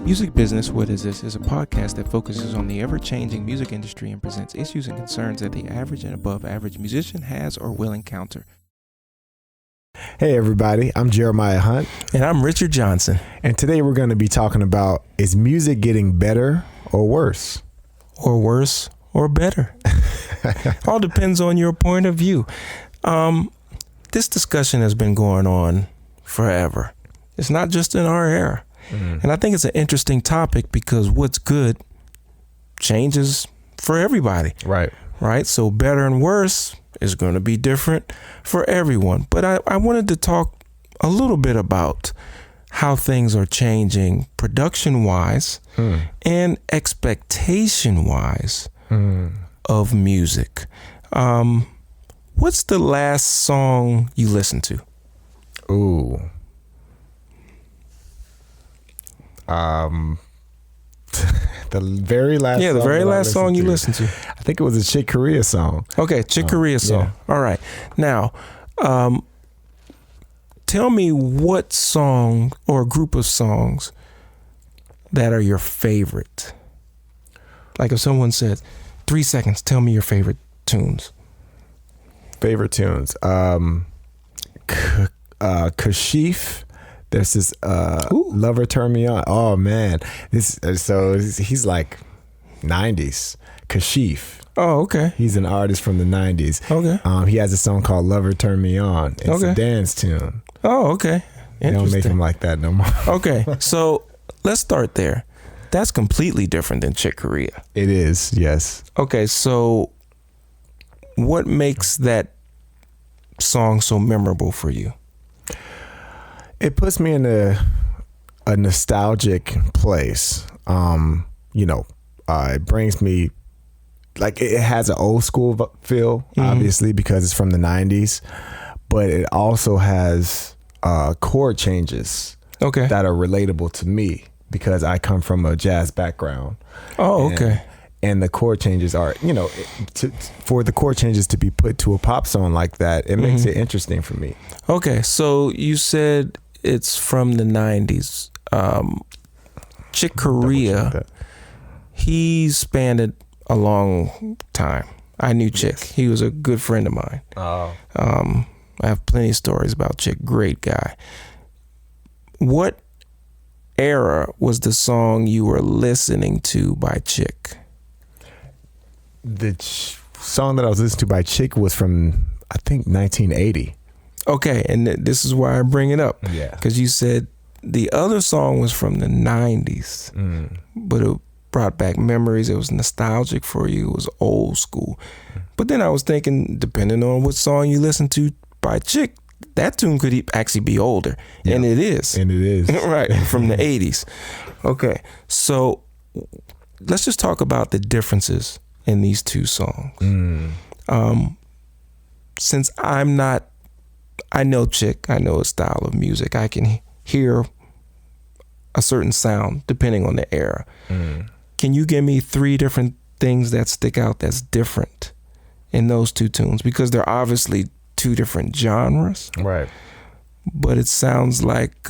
Music Business, What Is This? Is a podcast that focuses on the ever-changing music industry and presents issues and concerns that the average and above average musician has or will encounter. Hey everybody, I'm Jeremiah Hunt. And I'm Richard Johnson. And today we're going to be talking about, is music getting better or worse? Or worse or better. All depends on your point of view. This discussion has been going on forever. It's not just in our era. And I think it's an interesting topic because what's good changes for everybody. Right. So better and worse is going to be different for everyone. But I wanted to talk a little bit about how things are changing production wise and expectation wise of music. What's the last song you listened to? Ooh. The very last song you listened to. I think it was a Chick Corea song. Okay, Chick Corea song. Yeah. All right. Now, tell me what song or group of songs that are your favorite. Like if someone said, 3 seconds, tell me your favorite tunes. Kashif. There's this Lover Turn Me On. Oh man, he's like 90s. Kashif. Oh, okay. He's an artist from the 90s. Okay. He has a song called Lover Turn Me On. It's a dance tune. Oh, okay. They don't make him like that no more. Okay, so let's start there. That's completely different than Chick Corea. It is, yes. Okay, so what makes that song so memorable for you? It puts me in a nostalgic place. It brings me, like, it has an old school feel, obviously, because it's from the 90s, but it also has chord changes that are relatable to me because I come from a jazz background. Oh, okay. And the chord changes are, for the chord changes to be put to a pop song like that, it makes it interesting for me. Okay, so you said it's from the 90s. Chick Corea, he spanned it a long time. I knew Chick. Yes. He was a good friend of mine. Oh. I have plenty of stories about Chick. Great guy. What era was the song you were listening to by Chick? The song that I was listening to by Chick was from, I think, 1980. Okay, and this is why I bring it up. Yeah. Because you said the other song was from the 90s, but it brought back memories. It was nostalgic for you. It was old school. But then I was thinking, depending on what song you listen to by Chick, that tune could actually be older. Yeah. And it is. Right, from the 80s. Okay, so let's just talk about the differences in these two songs. Since I know Chick, I know his style of music. I can hear a certain sound depending on the era. Can you give me 3 different things that stick out that's different in those two tunes? Because they're obviously 2 different genres. Right. But it sounds like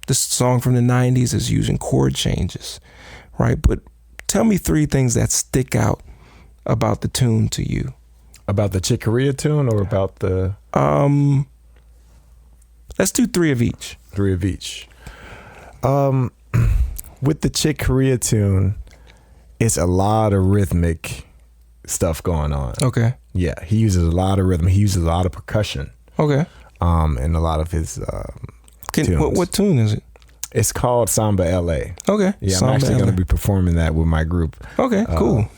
this song from the 90s is using chord changes, right? But tell me 3 things that stick out about the tune to you. About the Chick Corea tune or about the... Let's do 3 of each. 3 of each. With the Chick Corea tune, it's a lot of rhythmic stuff going on. Okay. Yeah, he uses a lot of rhythm. He uses a lot of percussion. Okay. In a lot of his tunes. What tune is it? It's called Samba LA. Okay. Yeah, I'm actually going to be performing that with my group. Okay, cool.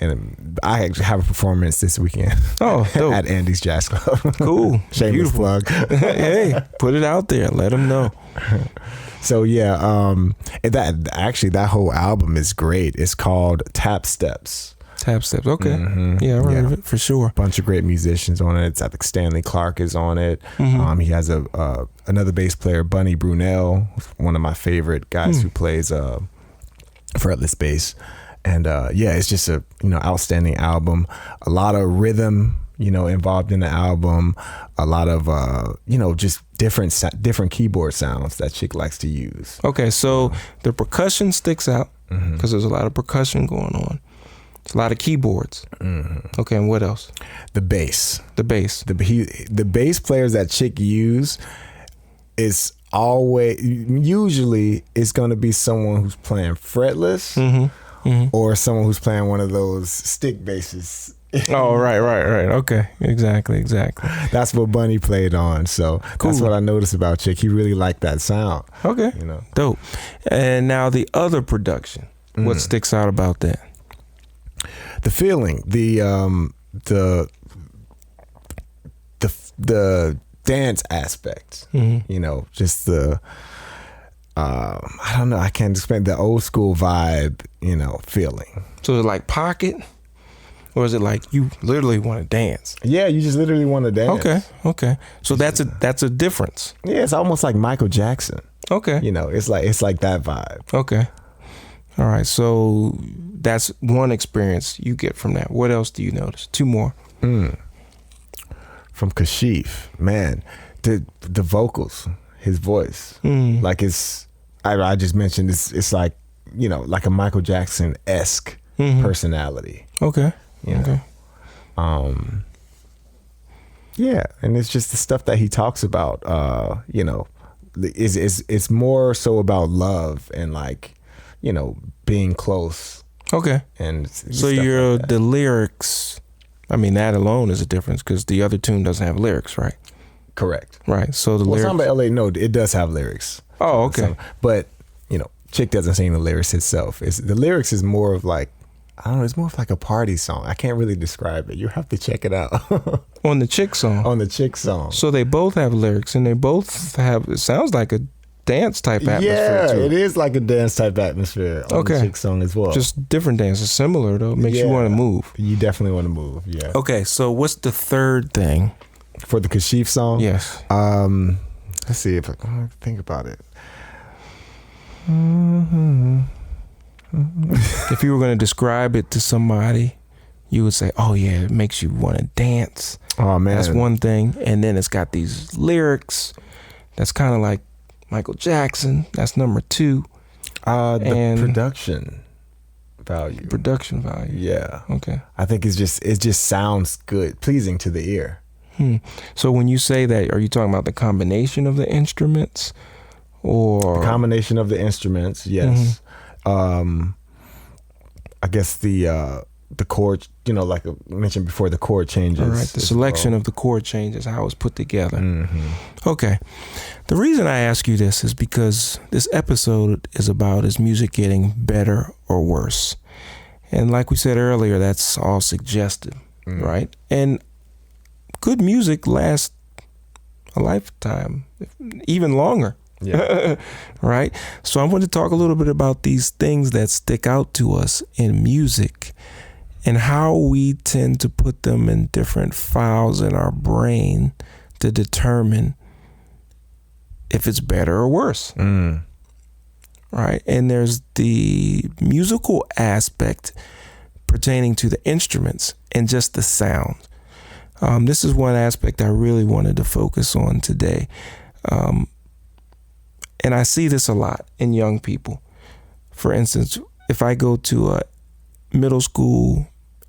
And I actually have a performance this weekend. Oh, dope. At Andy's Jazz Club. Cool. Shameless plug. Hey, put it out there. Let them know. So yeah, that whole album is great. It's called Tap Steps. Tap Steps. Okay. Yeah, I heard of it for sure. Bunch of great musicians on it. I think Stanley Clark is on it. He has another bass player, Bunny Brunel, one of my favorite guys who plays fretless bass. And it's just a outstanding album. A lot of rhythm involved in the album. A lot of just different keyboard sounds that Chick likes to use. Okay, so the percussion sticks out because there's a lot of percussion going on. It's a lot of keyboards. Okay, and what else? The bass. The bass. The bass players that Chick use is usually it's going to be someone who's playing fretless or someone who's playing one of those stick basses. Oh, right. Okay, exactly. That's what Bunny played on. So cool. That's what I noticed about Chick. He really liked that sound. Okay, dope. And now the other production. What sticks out about that? The feeling, the dance aspect. Just the I don't know. I can't explain the old school vibe. Feeling. So is it like Pocket? Or is it like you literally want to dance? Yeah, you just literally want to dance. Okay. So that's a difference. Yeah, it's almost like Michael Jackson. Okay. It's like that vibe. Okay. All right. So that's one experience you get from that. What else do you notice? Two more. From Kashif, man, the vocals, his voice, like I just mentioned it's like like a Michael Jackson-esque personality. Okay. Okay. Yeah, and it's just the stuff that he talks about. It's more so about love and like, being close. Okay. And so the lyrics. I mean, that alone is a difference because the other tune doesn't have lyrics, right? Correct. Right. So the lyrics. Samba LA, no, it does have lyrics. Oh, okay. But Chick doesn't sing the lyrics itself. The lyrics is more of like. I don't know, it's more of like a party song. I can't really describe it. You have to check it out. On the Chick song? On the Chick song. So they both have lyrics and they both have, it sounds like a dance type atmosphere too. Yeah, it is like a dance type atmosphere on the Chick song as well. Just different dances, similar though. Makes you want to move. You definitely want to move, yeah. Okay, so what's the third thing? For the Kashif song? Yes. Let's see if I can think about it. If you were going to describe it to somebody, you would say, oh yeah, it makes you want to dance. Oh man. That's one thing. And then it's got these lyrics that's kind of like Michael Jackson. That's number two. The production value. Production value. Yeah. Okay. I think it just sounds good, pleasing to the ear. So when you say that, are you talking about the combination of the instruments or? The combination of the instruments, yes. I guess the chord, like I mentioned before, the chord changes. All right, the selection of the chord changes, how it's put together. Okay. The reason I ask you this is because this episode is music getting better or worse? And like we said earlier, that's all suggestive, right? And good music lasts a lifetime, even longer. Yeah. Right? So I want to talk a little bit about these things that stick out to us in music and how we tend to put them in different files in our brain to determine if it's better or worse. Right? And there's the musical aspect pertaining to the instruments and just the sound. This is one aspect I really wanted to focus on today. And I see this a lot in young people. For instance, if I go to a middle school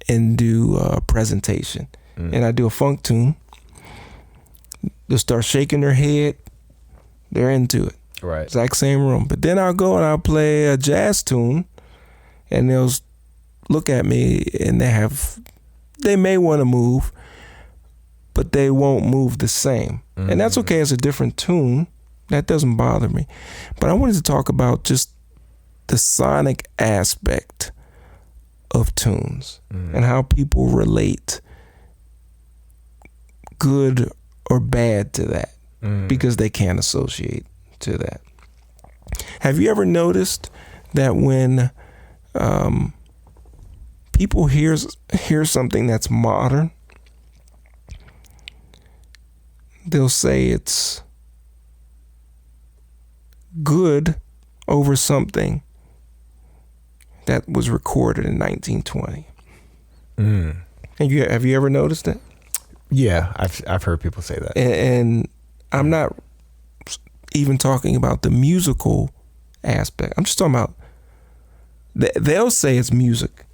and do a presentation and I do a funk tune, they'll start shaking their head. They're into it. Right. Exact same room. But then I'll go and I'll play a jazz tune and they'll look at me and they may want to move, but they won't move the same. And that's okay. It's a different tune. That doesn't bother me. But I wanted to talk about just the sonic aspect of tunes and how people relate good or bad to that because they can't associate to that. Have you ever noticed that when people hear something that's modern, they'll say it's good over something that was recorded in 1920. And have you ever noticed that? Yeah, I've heard people say that. And I'm not even talking about the musical aspect. I'm just talking about, they'll say it's music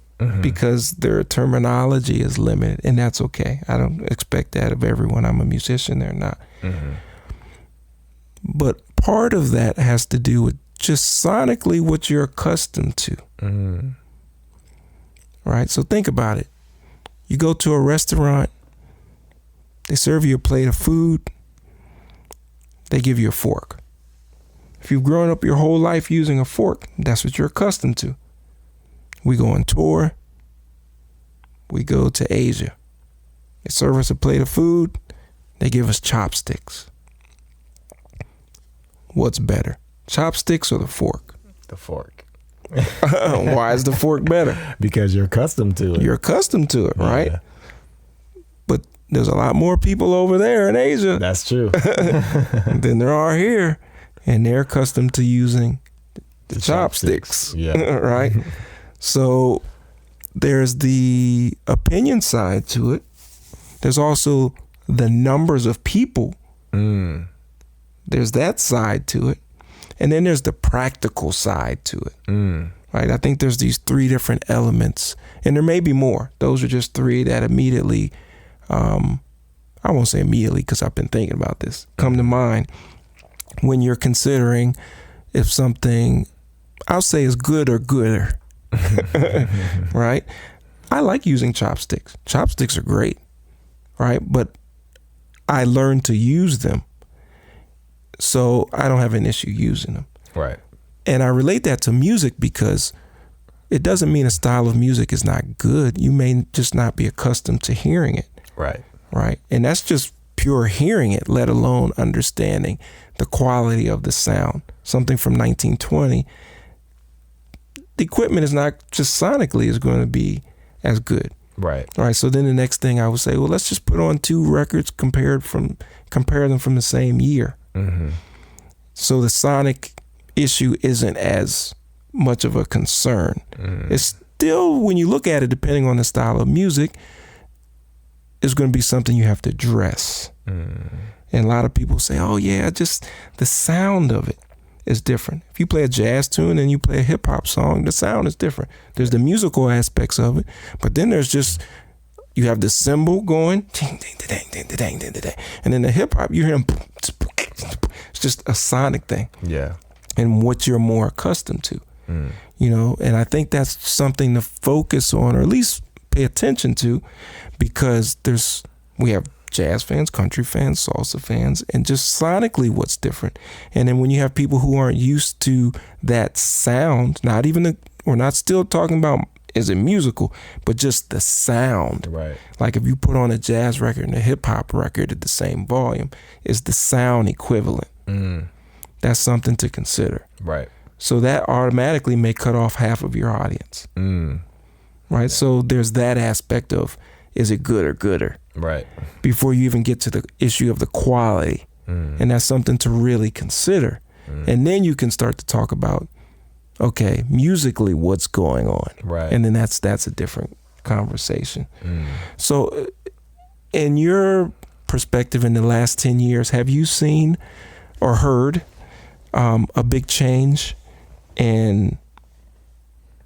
because their terminology is limited, and that's okay. I don't expect that of everyone. I'm a musician, they're not. But part of that has to do with just sonically what you're accustomed to. Right? So think about it. You go to a restaurant, they serve you a plate of food, they give you a fork. If you've grown up your whole life using a fork, that's what you're accustomed to. We go on tour, we go to Asia. They serve us a plate of food, they give us chopsticks. What's better, chopsticks or the fork? The fork. Why is the fork better? Because you're accustomed to it. You're accustomed to it, right? Yeah. But there's a lot more people over there in Asia. That's true. than there are here. And they're accustomed to using the chopsticks. Yeah. Right? So there's the opinion side to it. There's also the numbers of people. There's that side to it. And then there's the practical side to it. Right? I think there's these three different elements. And there may be more. Those are just three that immediately, I won't say immediately because I've been thinking about this, come to mind when you're considering if something, I'll say, is good or gooder. Right? I like using chopsticks. Chopsticks are great. Right? But I learned to use them. So I don't have an issue using them. Right. And I relate that to music because it doesn't mean a style of music is not good. You may just not be accustomed to hearing it. Right. Right. And that's just pure hearing it, let alone understanding the quality of the sound. Something from 1920, the equipment is not just sonically is going to be as good. Right. All right. So then the next thing I would say, well, let's just put on two records, compare them from the same year. So the sonic issue isn't as much of a concern. It's still, when you look at it, depending on the style of music, it's going to be something you have to address. And a lot of people say, oh yeah, just the sound of it is different. If you play a jazz tune and you play a hip hop song, the sound is different. There's the musical aspects of it, but then there's just, you have the cymbal going, and then the hip hop, you hear them, it's just a sonic thing. Yeah. And what you're more accustomed to, you know, and I think that's something to focus on, or at least pay attention to, because we have jazz fans, country fans, salsa fans, and just sonically what's different. And then when you have people who aren't used to that sound, we're not still talking about, is it musical, but just the sound. Right. Like if you put on a jazz record and a hip hop record at the same volume, is the sound equivalent? That's something to consider. Right. So that automatically may cut off half of your audience. Right. Yeah. So there's that aspect of, is it good or gooder? Right. Before you even get to the issue of the quality. And that's something to really consider. And then you can start to talk about, okay, musically, what's going on? Right. And then that's a different conversation. So in your perspective in the last 10 years, have you seen or heard a big change? And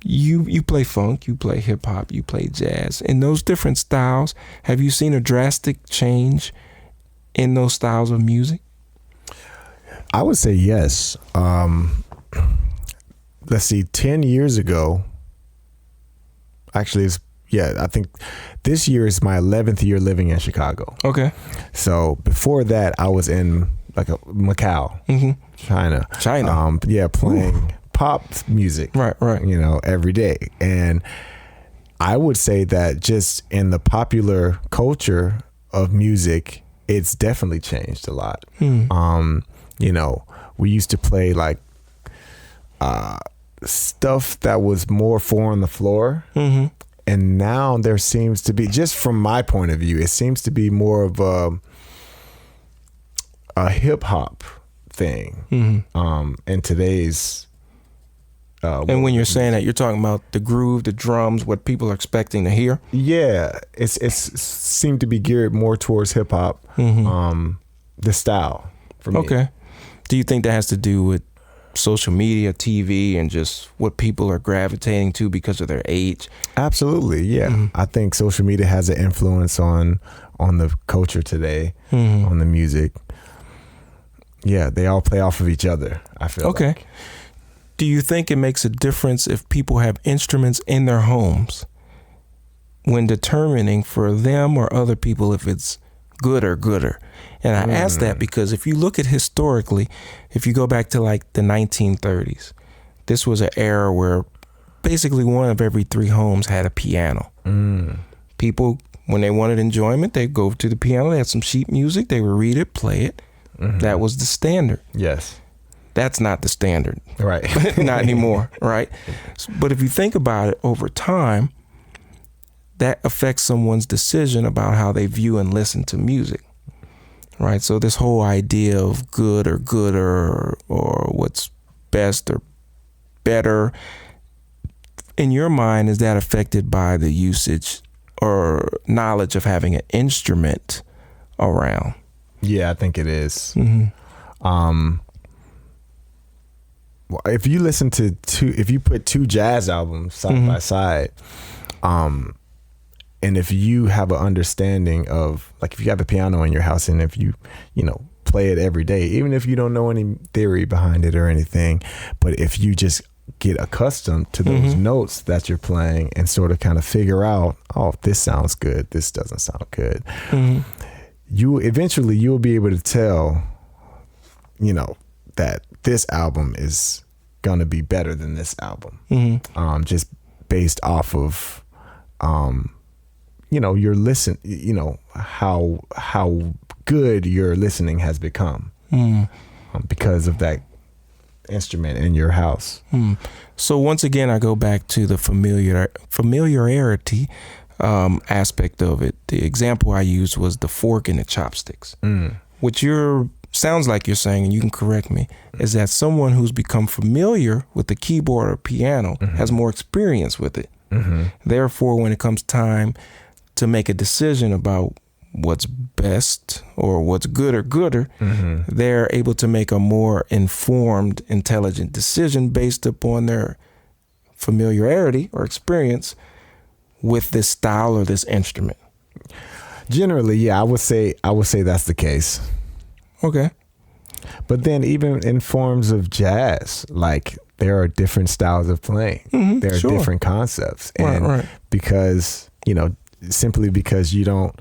you play funk, you play hip hop, you play jazz. In those different styles, have you seen a drastic change in those styles of music? I would say yes. Let's see, 10 years ago, actually, I think this year is my 11th year living in Chicago. Okay. So before that, I was in Macau, China. Playing pop music. Right. You know, every day. And I would say that just in the popular culture of music, it's definitely changed a lot. You know, we used to play like stuff that was more four on the floor. And now there seems to be, just from my point of view, it seems to be more of a hip hop thing in today's And when you're saying that, you're talking about the groove, the drums, what people are expecting to hear? Yeah, it's seemed to be geared more towards hip hop, the style for me. Okay. Do you think that has to do with social media, TV, and just what people are gravitating to because of their age? Absolutely, yeah. I think social media has an influence on the culture today, on the music. Yeah, they all play off of each other, I feel like. Do you think it makes a difference if people have instruments in their homes when determining for them or other people if it's good or gooder? And I ask that because if you look at historically, if you go back to like the 1930s, this was an era where basically one of every 3 homes had a piano. People, when they wanted enjoyment, they'd go to the piano. They had some sheet music. They would read it, play it. That was the standard. Yes. That's not the standard. Right. Not anymore, right? But if you think about it over time, that affects someone's decision about how they view and listen to music, right? So this whole idea of good or gooder or what's best or better, in your mind, is that affected by the usage or knowledge of having an instrument around? Yeah, I think it is. If you listen to if you put 2 jazz albums side by side, and if you have an understanding of, like, if you have a piano in your house and if you play it every day, even if you don't know any theory behind it or anything, but if you just get accustomed to those notes that you're playing and sort of kind of figure out, oh, this sounds good, this doesn't sound good, you'll be able to tell, that this album is gonna be better than this album, just based off of, your listen, how good your listening has become, because of that instrument in your house. So once again, I go back to the familiarity aspect of it. The example I used was the fork and the chopsticks, which sounds like you're saying, and you can correct me, is that someone who's become familiar with the keyboard or piano has more experience with it. Therefore, when it comes time to make a decision about what's best or what's good or gooder, they're able to make a more informed, intelligent decision based upon their familiarity or experience with this style or this instrument. Generally, yeah, I would say that's the case. Okay. But then even in forms of jazz, like, there are different styles of playing. There are different concepts. And because, simply because you don't,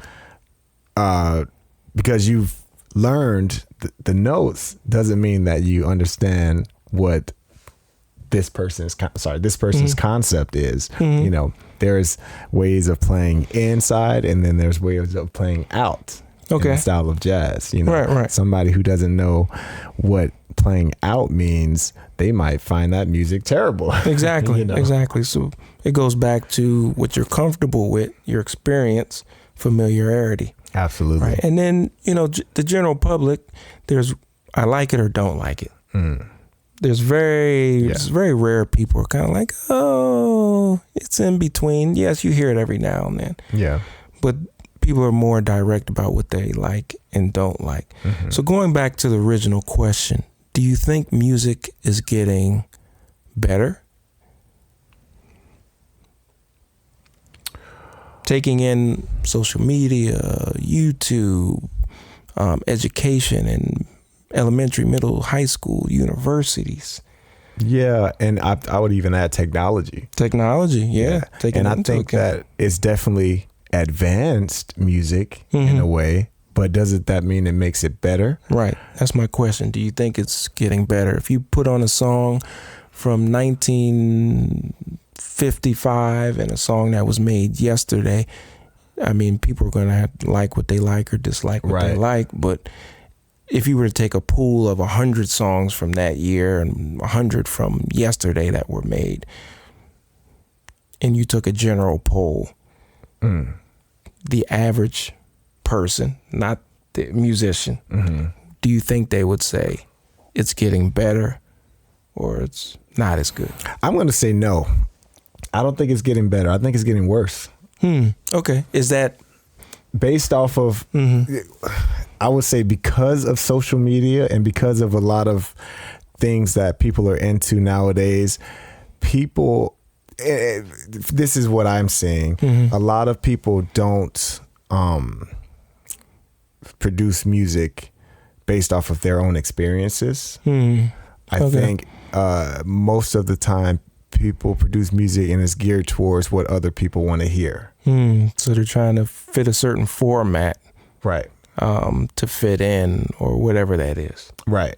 because you've learned the notes doesn't mean that you understand what this person's concept is. There's ways of playing inside, and then there's ways of playing out. In the style of jazz, somebody who doesn't know what playing out means, they might find that music terrible. Exactly. Exactly. So it goes back to what you're comfortable with, your experience, familiarity. Absolutely. Right. And then, the general public, there's I like it or don't like it. It's very rare people are kind of like, oh, it's in between. Yes, you hear it every now and then. Yeah. But people are more direct about what they like and don't like. So going back to the original question, do you think music is getting better? Taking in social media, YouTube, education in elementary, middle, high school, universities. Yeah, and I would even add technology. Technology, yeah. And I think that it's definitely advanced music in a way, but that mean it makes it better? Right. That's my question. Do you think it's getting better? If you put on a song from 1955 and a song that was made yesterday, I mean, people are going to like what they like or dislike what they like. But if you were to take a pool of 100 songs from that year and 100 from yesterday that were made, and you took a general poll, the average person, not the musician, do you think they would say it's getting better or it's not as good? I'm going to say no. I don't think it's getting better. I think it's getting worse. Okay. Is that based off of, I would say because of social media and because of a lot of things that people are into nowadays, this is what I'm saying. A lot of people don't produce music based off of their own experiences. I think most of the time people produce music and it's geared towards what other people want to hear. So they're trying to fit a certain format. Right. To fit in or whatever that is. Right.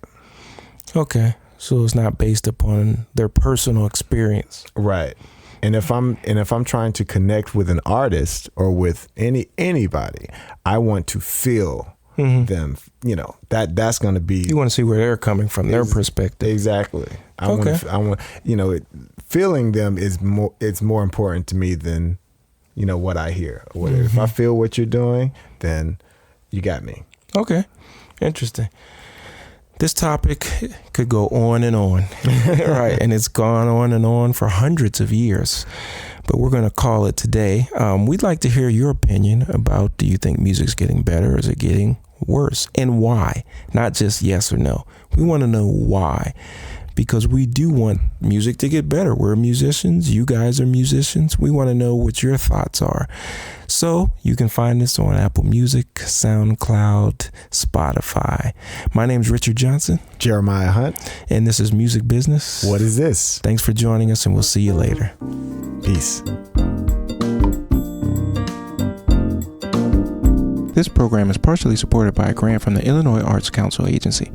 Okay. So it's not based upon their personal experience. Right. And if I'm trying to connect with an artist or with anybody, I want to feel them, that's going to be, you want to see where they're coming from, their perspective. Exactly. I want, feeling them it's more important to me than, what I hear or whatever. If I feel what you're doing, then you got me. Okay. Interesting. This topic could go on and on, right? And it's gone on and on for hundreds of years, but we're going to call it today. We'd like to hear your opinion about, do you think music's getting better or is it getting worse, and why? Not just yes or no. We want to know why, because we do want music to get better. We're musicians. You guys are musicians. We want to know what your thoughts are. So you can find us on Apple Music, SoundCloud, Spotify. My name's Richard Johnson. Jeremiah Hunt. And this is Music Business. What is this? Thanks for joining us, and we'll see you later. Peace. This program is partially supported by a grant from the Illinois Arts Council Agency.